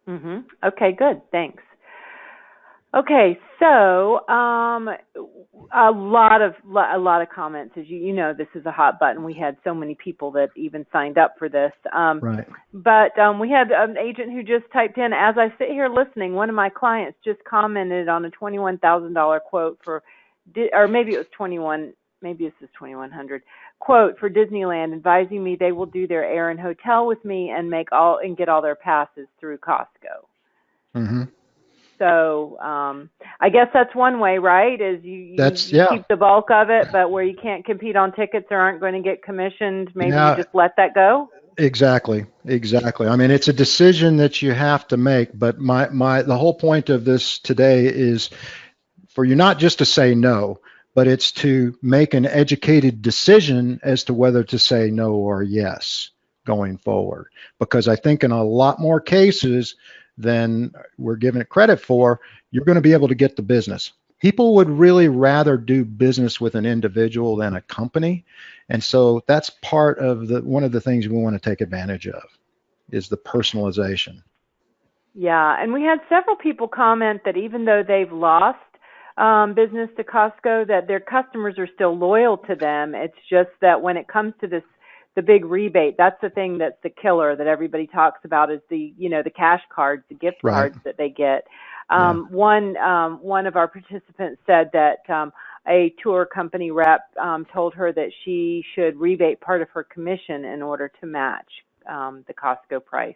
Mm-hmm. Okay, good. Thanks. Okay, so a lot of comments. As you know, this is a hot button. We had so many people that even signed up for this. Right. But we had an agent who just typed in, as I sit here listening, one of my clients just commented on a $21,000 quote for, or maybe it was 21, maybe this is 2,100 quote for Disneyland, advising me they will do their air and hotel with me and get all their passes through Costco. Mm-hmm. So I guess that's one way, right? Is you keep the bulk of it, but where you can't compete on tickets or aren't going to get commissioned, maybe you just let that go? Exactly. I mean, it's a decision that you have to make, but the whole point of this today is for you not just to say no, but it's to make an educated decision as to whether to say no or yes going forward. Because I think in a lot more cases than we're giving it credit for, you're going to be able to get the business. People would really rather do business with an individual than a company. And so that's part of one of the things we want to take advantage of is the personalization. Yeah, and we had several people comment that even though they've lost business to Costco, that their customers are still loyal to them. It's just that when it comes to the big rebate, that's the thing that's the killer that everybody talks about, is the cash cards, the gift cards that they get. One of our participants said that a tour company rep told her that she should rebate part of her commission in order to match the Costco price.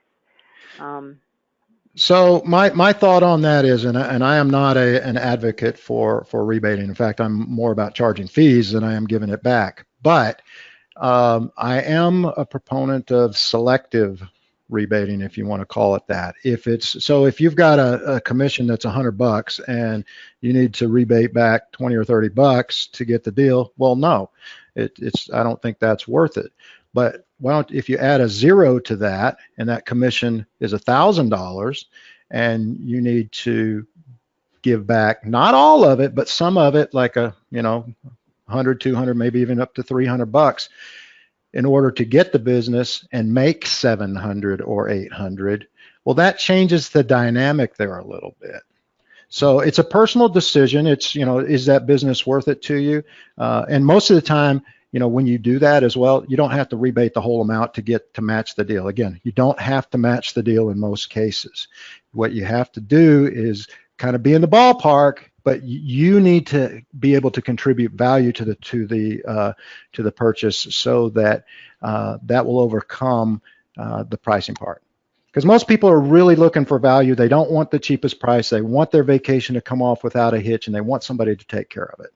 So my thought on that is, and I am not an advocate for rebating. In fact, I'm more about charging fees than I am giving it back. But I am a proponent of selective rebating, if you want to call it that. If you've got a commission that's $100 and you need to rebate back 20 or $30 to get the deal, well, no, I don't think that's worth it. But if you add a zero to that, and that commission is $1,000, and you need to give back not all of it, but some of it, like 100, 200, maybe even up to $300 in order to get the business and make 700 or 800, well, that changes the dynamic there a little bit. So it's a personal decision. It's, is that business worth it to you? And most of the time, when you do that as well, you don't have to rebate the whole amount to match the deal. Again, you don't have to match the deal in most cases. What you have to do is kind of be in the ballpark, but you need to be able to contribute value to the purchase so that that will overcome the pricing part. Because most people are really looking for value. They don't want the cheapest price. They want their vacation to come off without a hitch, and they want somebody to take care of it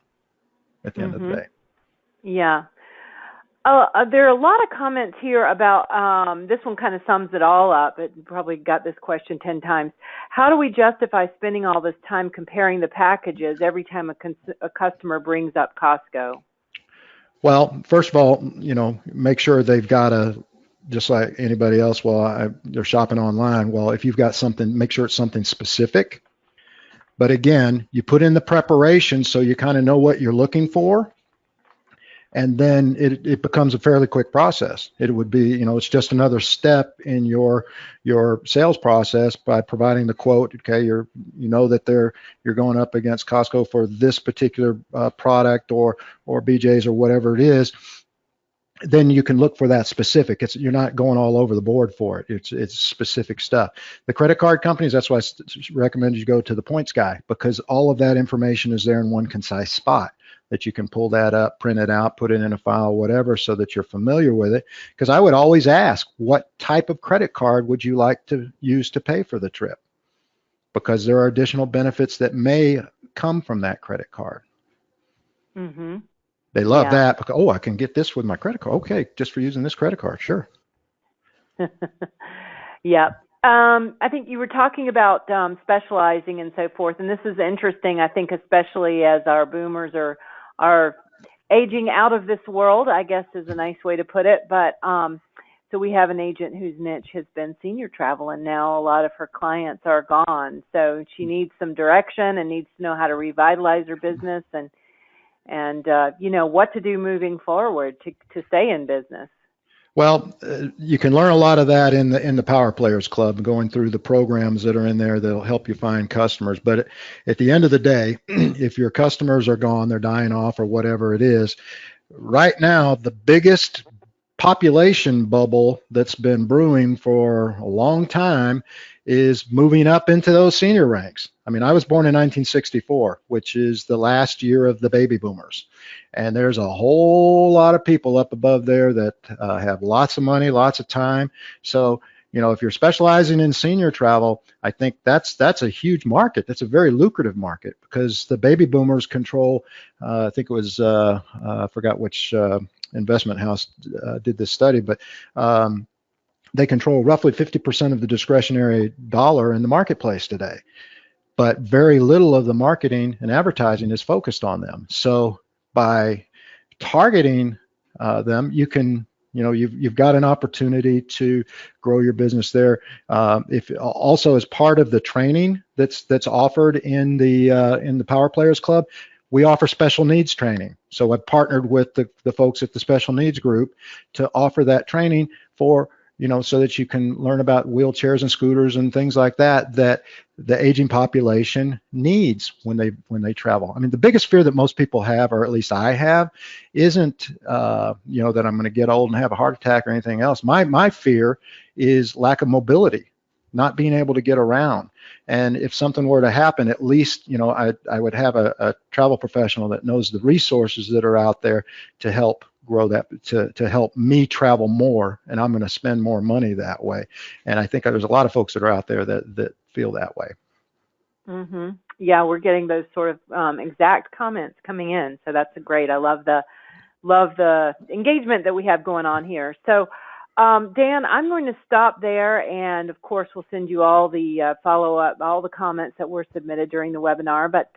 at the end of the day. Yeah. There are a lot of comments here about, this one kind of sums it all up. It probably got this question 10 times. How do we justify spending all this time comparing the packages every time a customer brings up Costco? Well, first of all, make sure they've got just like anybody else, they're shopping online. Well, if you've got something, make sure it's something specific. But again, you put in the preparation so you kind of know what you're looking for. And then it becomes a fairly quick process. It would be, it's just another step in your sales process by providing the quote. Okay, that you're going up against Costco for this particular product or BJ's or whatever it is. then you can look for that specific. You're not going all over the board for it. It's specific stuff. The credit card companies, that's why I recommend you go to the points guy, because all of that information is there in one concise spot that you can pull that up, print it out, put it in a file, whatever, so that you're familiar with it. Because I would always ask, what type of credit card would you like to use to pay for the trip? Because there are additional benefits that may come from that credit card. Mm-hmm. They love that because, oh, I can get this with my credit card. Okay, just for using this credit card, sure. Yep. I think you were talking about specializing and so forth, and this is interesting, I think, especially as our boomers are aging out of this world, I guess is a nice way to put it. But so we have an agent whose niche has been senior travel, and now a lot of her clients are gone. So she needs some direction and needs to know how to revitalize her business and you know, what to do moving forward to stay in business. Well, you can learn a lot of that in the Power Players Club, going through the programs that are in there that'll help you find customers. But at the end of the day, if your customers are gone, they're dying off or whatever it is, right now, the biggest population bubble that's been brewing for a long time is moving up into those senior ranks. I mean, I was born in 1964, which is the last year of the baby boomers. And there's a whole lot of people up above there that have lots of money, lots of time. So, you know, if you're specializing in senior travel, I think that's a huge market. That's a very lucrative market because the baby boomers control, I think it was, I forgot which investment house did this study, but they control roughly 50% of the discretionary dollar in the marketplace today. But very little of the marketing and advertising is focused on them. So by targeting them, you can, you know, you've got an opportunity to grow your business there. If also as part of the training that's offered in the Power Players Club, we offer special needs training. So I've partnered with the folks at the special needs group to offer that training for, you know, so that you can learn about wheelchairs and scooters and things like that that the aging population needs when they travel. I mean, the biggest fear that most people have, or at least I have, isn't you know, that I'm going to get old and have a heart attack or anything else. My fear is lack of mobility, not being able to get around. And if something were to happen, at least, you know, I would have a travel professional that knows the resources that are out there to help grow that, to help me travel more, and I'm going to spend more money that way. And I think there's a lot of folks that are out there that feel that way. Mm-hmm. Yeah, we're getting those sort of exact comments coming in, so that's great. I love the engagement that we have going on here. So, Dan, I'm going to stop there, and of course, we'll send you all the follow-up, all the comments that were submitted during the webinar. But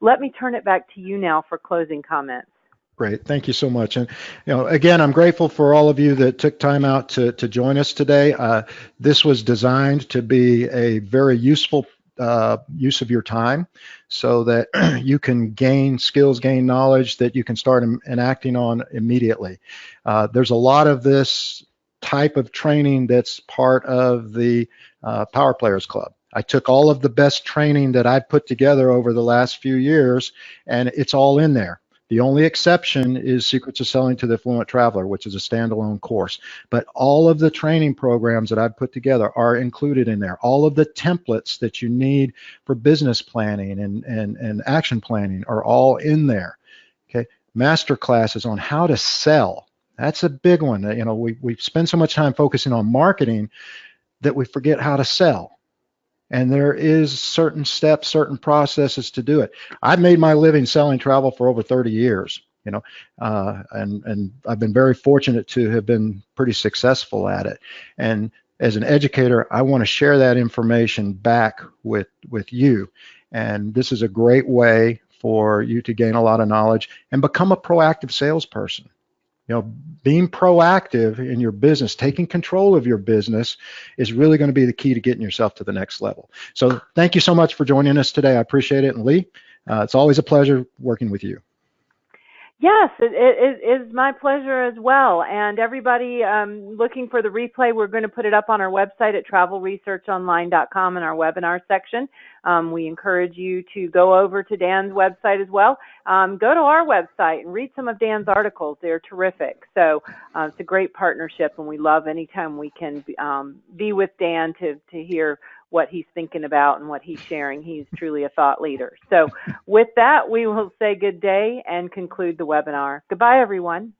let me turn it back to you now for closing comments. Great. Thank you so much. And, you know, again, I'm grateful for all of you that took time out to join us today. This was designed to be a very useful use of your time so that you can gain skills, gain knowledge that you can start enacting on immediately. There's a lot of this type of training that's part of the Power Players Club. I took all of the best training that I've put together over the last few years, and it's all in there. The only exception is Secrets of Selling to the Affluent Traveler, which is a standalone course. But all of the training programs that I've put together are included in there. All of the templates that you need for business planning and action planning are all in there. Okay, master classes on how to sell. That's a big one. You know, we spend so much time focusing on marketing that we forget how to sell. And there is certain steps, certain processes to do it. I've made my living selling travel for over 30 years, you know, and I've been very fortunate to have been pretty successful at it. And as an educator, I want to share that information back with you. And this is a great way for you to gain a lot of knowledge and become a proactive salesperson. You know, being proactive in your business, taking control of your business is really going to be the key to getting yourself to the next level. So thank you so much for joining us today. I appreciate it. And Lee, it's always a pleasure working with you. Yes, it is my pleasure as well. And everybody looking for the replay, we're going to put it up on our website at travelresearchonline.com in our webinar section. We encourage you to go over to Dan's website as well. Go to our website and read some of Dan's articles. They're terrific. So it's a great partnership, and we love anytime we can be with Dan to hear what he's thinking about and what he's sharing. He's truly a thought leader. So with that, we will say good day and conclude the webinar. Goodbye, everyone.